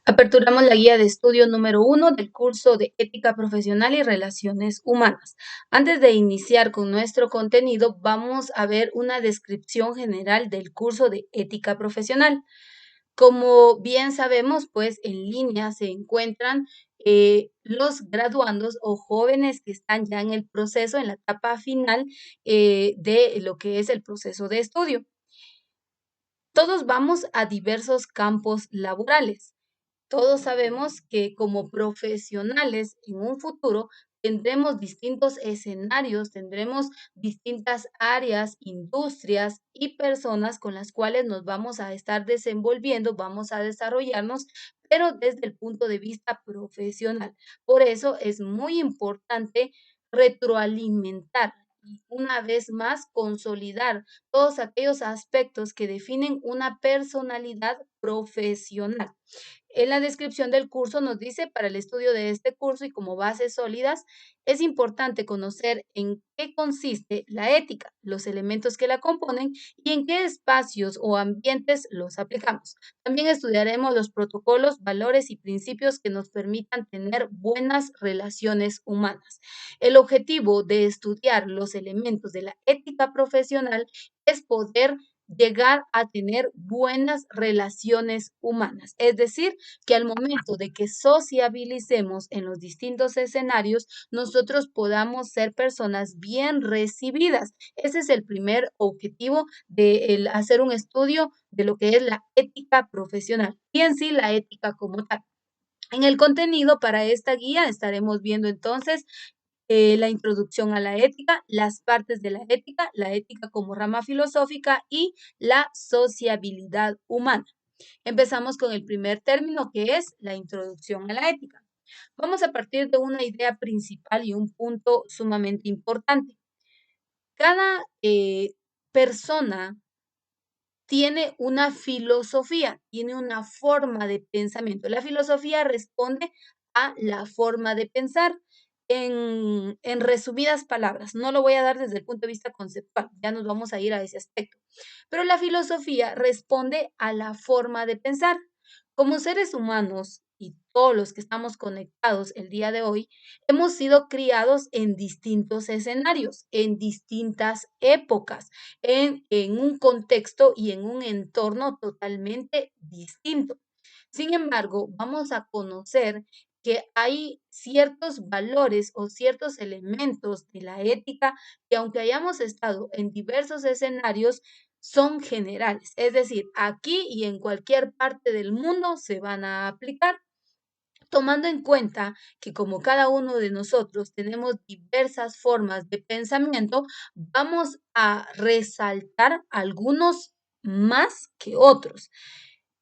Aperturamos la guía de estudio número 1 del curso de Ética Profesional y Relaciones Humanas. Antes de iniciar con nuestro contenido, vamos a ver una descripción general del curso de Ética Profesional. Como bien sabemos, pues en línea se encuentran los graduandos o jóvenes que están ya en el proceso, en la etapa final de lo que es el proceso de estudio. Todos vamos a diversos campos laborales. Todos sabemos que como profesionales en un futuro tendremos distintos escenarios, tendremos distintas áreas, industrias y personas con las cuales nos vamos a estar desenvolviendo, vamos a desarrollarnos, pero desde el punto de vista profesional. Por eso es muy importante retroalimentar y una vez más consolidar todos aquellos aspectos que definen una personalidad profesional. En la descripción del curso nos dice, para el estudio de este curso y como bases sólidas, es importante conocer en qué consiste la ética, los elementos que la componen y en qué espacios o ambientes los aplicamos. También estudiaremos los protocolos, valores y principios que nos permitan tener buenas relaciones humanas. El objetivo de estudiar los elementos de la ética profesional es poder llegar a tener buenas relaciones humanas. Es decir, que al momento de que sociabilicemos en los distintos escenarios, nosotros podamos ser personas bien recibidas. Ese es el primer objetivo de hacer un estudio de lo que es la ética profesional y en sí la ética como tal. En el contenido para esta guía estaremos viendo entonces la introducción a la ética, las partes de la ética como rama filosófica y la sociabilidad humana. Empezamos con el primer término que es la introducción a la ética. Vamos a partir de una idea principal y un punto sumamente importante. Cada persona tiene una filosofía, tiene una forma de pensamiento. La filosofía responde a la forma de pensar. En resumidas palabras, no lo voy a dar desde el punto de vista conceptual, ya nos vamos a ir a ese aspecto, pero la filosofía responde a la forma de pensar. Como seres humanos y todos los que estamos conectados el día de hoy, hemos sido criados en distintos escenarios, en distintas épocas en un contexto y en un entorno totalmente distinto. Sin embargo, vamos a conocer que hay ciertos valores o ciertos elementos de la ética que aunque hayamos estado en diversos escenarios, son generales. Es decir, aquí y en cualquier parte del mundo se van a aplicar tomando en cuenta que como cada uno de nosotros tenemos diversas formas de pensamiento, vamos a resaltar algunos más que otros.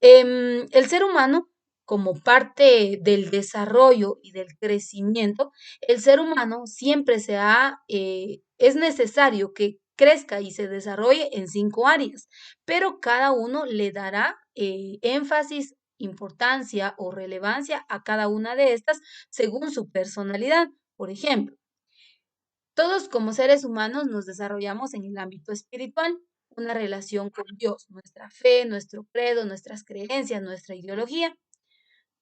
El ser humano, como parte del desarrollo y del crecimiento, el ser humano siempre es necesario que crezca y se desarrolle en 5 áreas, pero cada uno le dará énfasis, importancia o relevancia a cada una de estas según su personalidad. Por ejemplo, todos como seres humanos nos desarrollamos en el ámbito espiritual, una relación con Dios, nuestra fe, nuestro credo, nuestras creencias, nuestra ideología.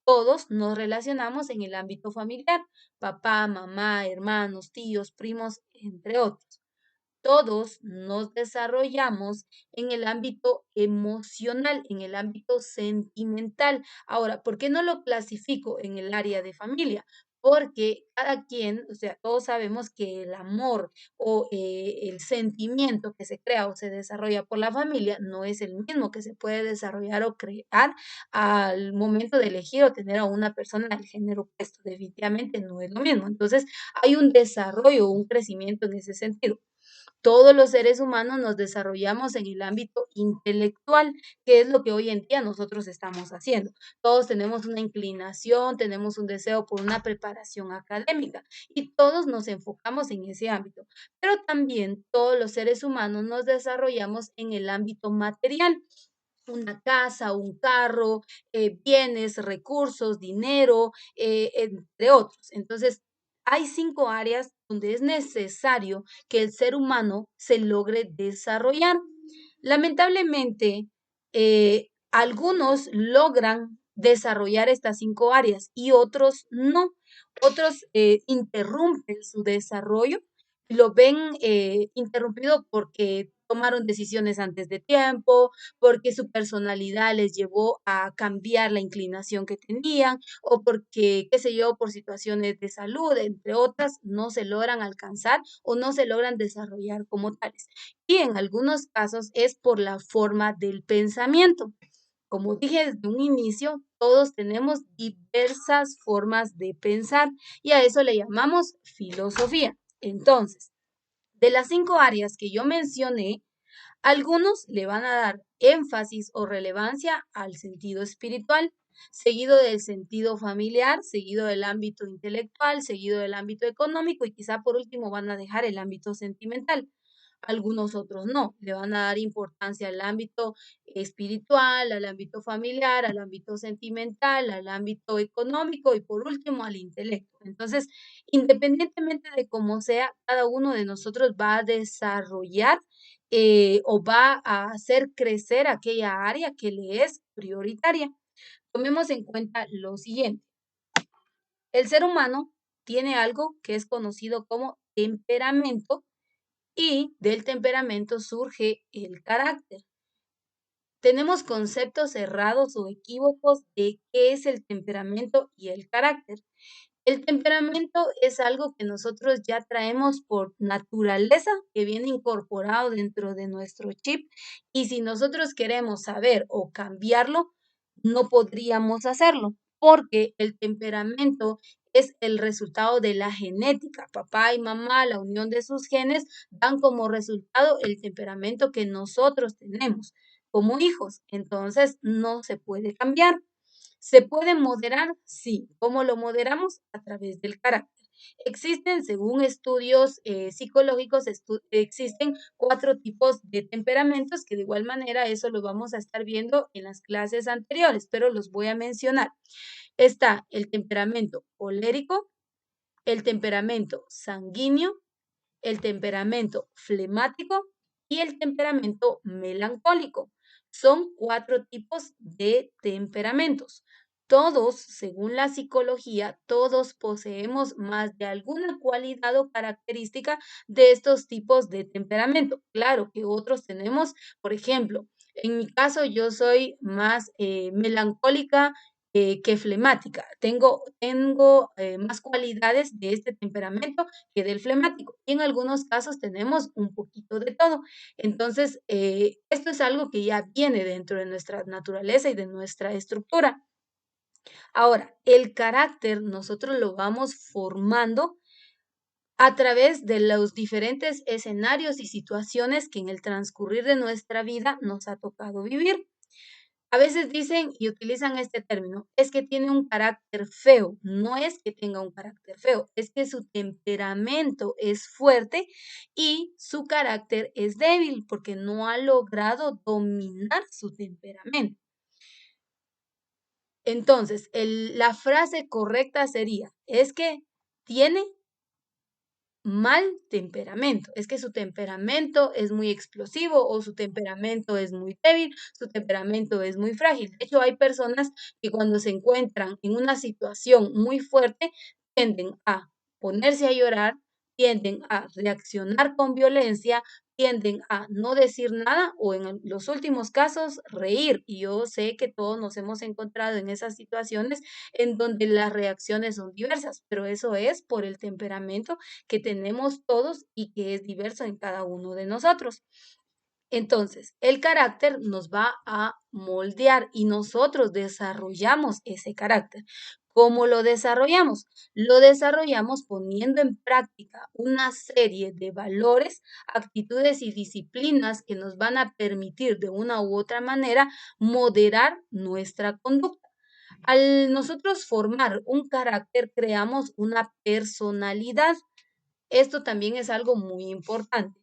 Todos nos relacionamos en el ámbito familiar, papá, mamá, hermanos, tíos, primos, entre otros. Todos nos desarrollamos en el ámbito emocional, en el ámbito sentimental. Ahora, ¿por qué no lo clasifico en el área de familia? Porque cada quien, o sea, todos sabemos que el amor o el sentimiento que se crea o se desarrolla por la familia no es el mismo que se puede desarrollar o crear al momento de elegir o tener a una persona del género opuesto. Definitivamente no es lo mismo. Entonces, hay un desarrollo, un crecimiento en ese sentido. Todos los seres humanos nos desarrollamos en el ámbito intelectual, que es lo que hoy en día nosotros estamos haciendo. Todos tenemos una inclinación, tenemos un deseo por una preparación académica y todos nos enfocamos en ese ámbito. Pero también todos los seres humanos nos desarrollamos en el ámbito material, una casa, un carro, bienes, recursos, dinero, entre otros. Entonces, hay 5 áreas donde es necesario que el ser humano se logre desarrollar. Lamentablemente, algunos logran desarrollar estas 5 áreas y otros no. Otros interrumpen su desarrollo, lo ven interrumpido porque tomaron decisiones antes de tiempo, porque su personalidad les llevó a cambiar la inclinación que tenían o porque, qué sé yo, por situaciones de salud, entre otras, no se logran alcanzar o no se logran desarrollar como tales. Y en algunos casos es por la forma del pensamiento. Como dije desde un inicio, todos tenemos diversas formas de pensar y a eso le llamamos filosofía. Entonces, de las 5 áreas que yo mencioné, algunos le van a dar énfasis o relevancia al sentido espiritual, seguido del sentido familiar, seguido del ámbito intelectual, seguido del ámbito económico y quizá por último van a dejar el ámbito sentimental. Algunos otros no, le van a dar importancia al ámbito espiritual, al ámbito familiar, al ámbito sentimental, al ámbito económico y por último al intelecto. Entonces, independientemente de cómo sea, cada uno de nosotros va a desarrollar o va a hacer crecer aquella área que le es prioritaria. Tomemos en cuenta lo siguiente. El ser humano tiene algo que es conocido como temperamento y del temperamento surge el carácter. Tenemos conceptos errados o equívocos de qué es el temperamento y el carácter. El temperamento es algo que nosotros ya traemos por naturaleza, que viene incorporado dentro de nuestro chip, y si nosotros queremos saber o cambiarlo, no podríamos hacerlo, porque el temperamento es el resultado de la genética. Papá y mamá, la unión de sus genes, dan como resultado el temperamento que nosotros tenemos como hijos. Entonces, no se puede cambiar. ¿Se puede moderar? Sí. ¿Cómo lo moderamos? A través del carácter. Existen, según estudios psicológicos, existen 4 tipos de temperamentos que de igual manera eso lo vamos a estar viendo en las clases anteriores, pero los voy a mencionar. Está el temperamento colérico, el temperamento sanguíneo, el temperamento flemático y el temperamento melancólico. Son 4 tipos de temperamentos. Todos, según la psicología, todos poseemos más de alguna cualidad o característica de estos tipos de temperamento. Claro que otros tenemos, por ejemplo, en mi caso yo soy más melancólica que flemática. Tengo más cualidades de este temperamento que del flemático. Y en algunos casos tenemos un poquito de todo. Entonces, esto es algo que ya viene dentro de nuestra naturaleza y de nuestra estructura. Ahora, el carácter nosotros lo vamos formando a través de los diferentes escenarios y situaciones que en el transcurrir de nuestra vida nos ha tocado vivir. A veces dicen y utilizan este término, es que tiene un carácter feo. No es que tenga un carácter feo, es que su temperamento es fuerte y su carácter es débil porque no ha logrado dominar su temperamento. Entonces, la frase correcta sería, es que tiene mal temperamento. Es que su temperamento es muy explosivo o su temperamento es muy débil, su temperamento es muy frágil. De hecho, hay personas que cuando se encuentran en una situación muy fuerte tienden a ponerse a llorar, tienden a reaccionar con violencia, tienden a no decir nada o en los últimos casos reír. Y yo sé que todos nos hemos encontrado en esas situaciones en donde las reacciones son diversas, pero eso es por el temperamento que tenemos todos y que es diverso en cada uno de nosotros. Entonces, el carácter nos va a moldear y nosotros desarrollamos ese carácter. ¿Cómo lo desarrollamos? Lo desarrollamos poniendo en práctica una serie de valores, actitudes y disciplinas que nos van a permitir de una u otra manera moderar nuestra conducta. Al nosotros formar un carácter, creamos una personalidad. Esto también es algo muy importante.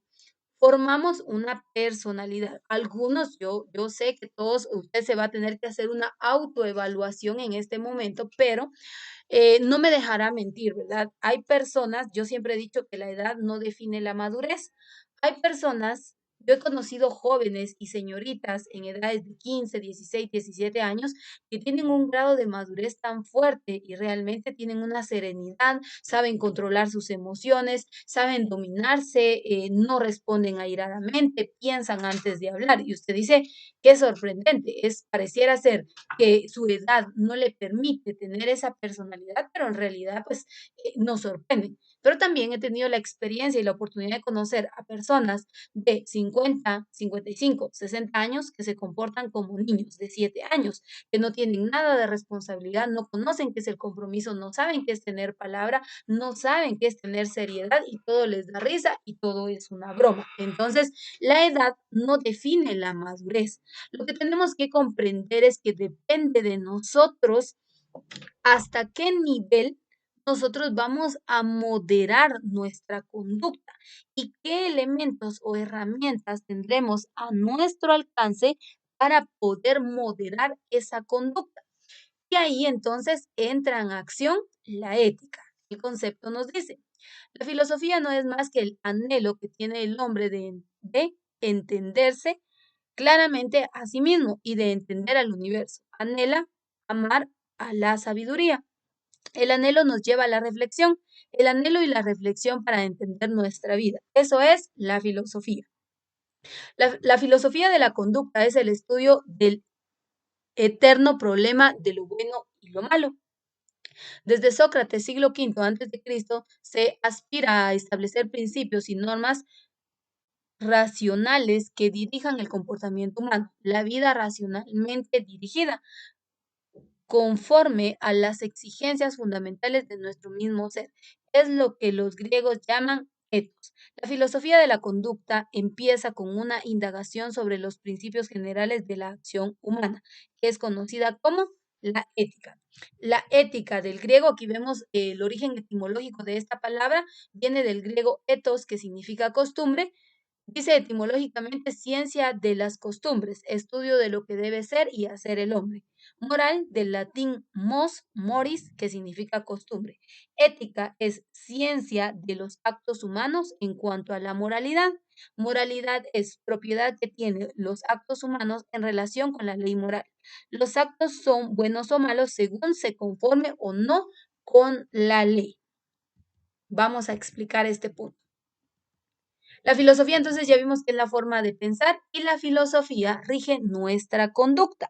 Formamos una personalidad. Algunos, yo sé que todos, usted se va a tener que hacer una autoevaluación en este momento, pero no me dejará mentir, ¿verdad? Hay personas, yo siempre he dicho que la edad no define la madurez. Hay personas Yo he conocido jóvenes y señoritas en edades de 15, 16, 17 años que tienen un grado de madurez tan fuerte y realmente tienen una serenidad, saben controlar sus emociones, saben dominarse, no responden airadamente, piensan antes de hablar. Y usted dice, qué sorprendente, pareciera ser que su edad no le permite tener esa personalidad, pero en realidad pues nos sorprende. Pero también he tenido la experiencia y la oportunidad de conocer a personas de 50, 55, 60 años que se comportan como niños de 7 años, que no tienen nada de responsabilidad, no conocen qué es el compromiso, no saben qué es tener palabra, no saben qué es tener seriedad y todo les da risa y todo es una broma. Entonces, la edad no define la madurez. Lo que tenemos que comprender es que depende de nosotros hasta qué nivel nosotros vamos a moderar nuestra conducta y qué elementos o herramientas tendremos a nuestro alcance para poder moderar esa conducta. Y ahí entonces entra en acción la ética. El concepto nos dice, la filosofía no es más que el anhelo que tiene el hombre de entenderse claramente a sí mismo y de entender al universo. Anhela amar a la sabiduría. El anhelo nos lleva a la reflexión, el anhelo y la reflexión para entender nuestra vida. Eso es la filosofía. La filosofía de la conducta es el estudio del eterno problema de lo bueno y lo malo. Desde Sócrates, siglo V antes de Cristo, se aspira a establecer principios y normas racionales que dirijan el comportamiento humano, la vida racionalmente dirigida conforme a las exigencias fundamentales de nuestro mismo ser. Es lo que los griegos llaman ethos. La filosofía de la conducta empieza con una indagación sobre los principios generales de la acción humana, que es conocida como la ética. La ética del griego, aquí vemos el origen etimológico de esta palabra, viene del griego ethos, que significa costumbre. Dice etimológicamente ciencia de las costumbres, estudio de lo que debe ser y hacer el hombre. Moral, del latín mos, moris, que significa costumbre. Ética es ciencia de los actos humanos en cuanto a la moralidad. Moralidad es propiedad que tienen los actos humanos en relación con la ley moral. Los actos son buenos o malos según se conforme o no con la ley. Vamos a explicar este punto. La filosofía, entonces, ya vimos que es la forma de pensar y la filosofía rige nuestra conducta.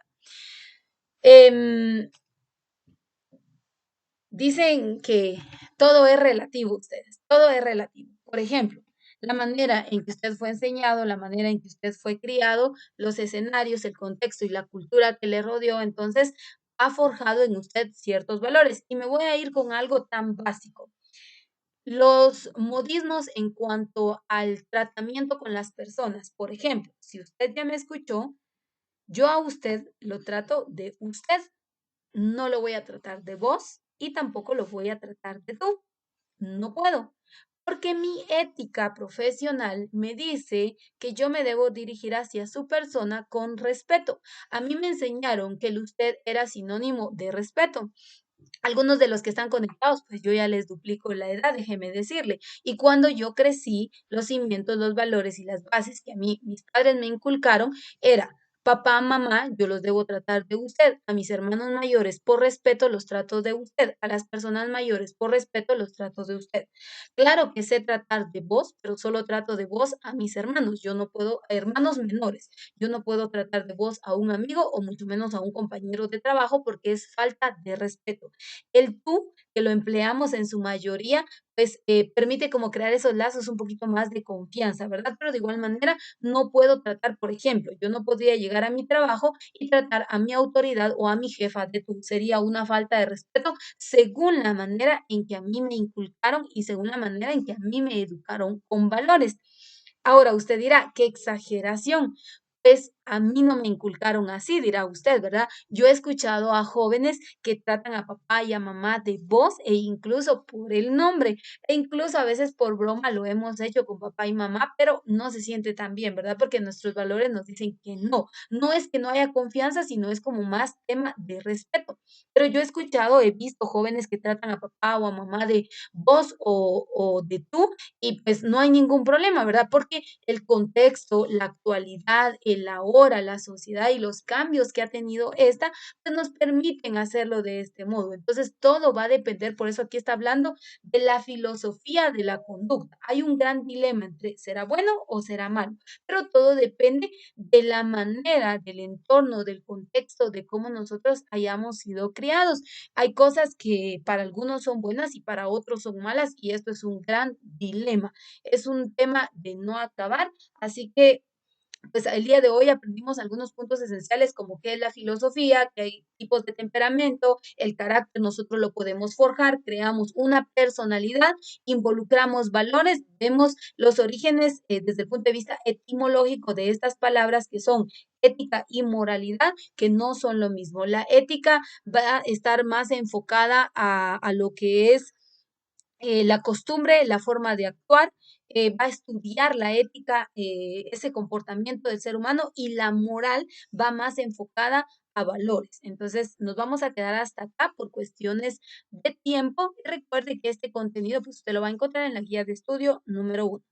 Dicen que todo es relativo, ustedes, todo es relativo. Por ejemplo, la manera en que usted fue enseñado, la manera en que usted fue criado, los escenarios, el contexto y la cultura que le rodeó, entonces ha forjado en usted ciertos valores. Y me voy a ir con algo tan básico. Los modismos en cuanto al tratamiento con las personas. Por ejemplo, si usted ya me escuchó, yo a usted lo trato de usted. No lo voy a tratar de vos y tampoco lo voy a tratar de tú. No puedo. Porque mi ética profesional me dice que yo me debo dirigir hacia su persona con respeto. A mí me enseñaron que el usted era sinónimo de respeto. Algunos de los que están conectados, pues yo ya les duplico la edad, déjeme decirle. Y cuando yo crecí, los cimientos, los valores y las bases que a mí mis padres me inculcaron era papá, mamá, yo los debo tratar de usted. A mis hermanos mayores, por respeto, los trato de usted. A las personas mayores, por respeto, los trato de usted. Claro que sé tratar de vos, pero solo trato de vos a mis hermanos. Yo no puedo, hermanos menores, yo no puedo tratar de vos a un amigo o mucho menos a un compañero de trabajo porque es falta de respeto. El tú, que lo empleamos en su mayoría, pues permite como crear esos lazos un poquito más de confianza, ¿verdad? Pero de igual manera no puedo tratar, por ejemplo, yo no podría llegar a mi trabajo y tratar a mi autoridad o a mi jefa de tú. Sería una falta de respeto según la manera en que a mí me inculcaron y según la manera en que a mí me educaron con valores. Ahora usted dirá, qué exageración. Pues a mí no me inculcaron así, dirá usted, ¿verdad? Yo he escuchado a jóvenes que tratan a papá y a mamá de vos e incluso por el nombre, e incluso a veces por broma lo hemos hecho con papá y mamá, pero no se siente tan bien, ¿verdad? Porque nuestros valores nos dicen que no. No es que no haya confianza, sino es como más tema de respeto. Pero yo he escuchado, he visto jóvenes que tratan a papá o a mamá de vos o de tú, y pues no hay ningún problema, ¿verdad? Porque el contexto, la actualidad, el ahora, la sociedad y los cambios que ha tenido esta, pues nos permiten hacerlo de este modo. Entonces, todo va a depender, por eso aquí está hablando de la filosofía de la conducta. Hay un gran dilema entre será bueno o será malo, pero todo depende de la manera, del entorno, del contexto, de cómo nosotros hayamos sido criados. Hay cosas que para algunos son buenas y para otros son malas, y esto es un gran dilema. Es un tema de no acabar, así que pues el día de hoy aprendimos algunos puntos esenciales como qué es la filosofía, que hay tipos de temperamento, el carácter nosotros lo podemos forjar, creamos una personalidad, involucramos valores, vemos los orígenes desde el punto de vista etimológico de estas palabras que son ética y moralidad, que no son lo mismo. La ética va a estar más enfocada a lo que es la costumbre, la forma de actuar, va a estudiar la ética, ese comportamiento del ser humano y la moral va más enfocada a valores. Entonces, nos vamos a quedar hasta acá por cuestiones de tiempo. Recuerde que este contenido, pues usted lo va a encontrar en la guía de estudio número 1.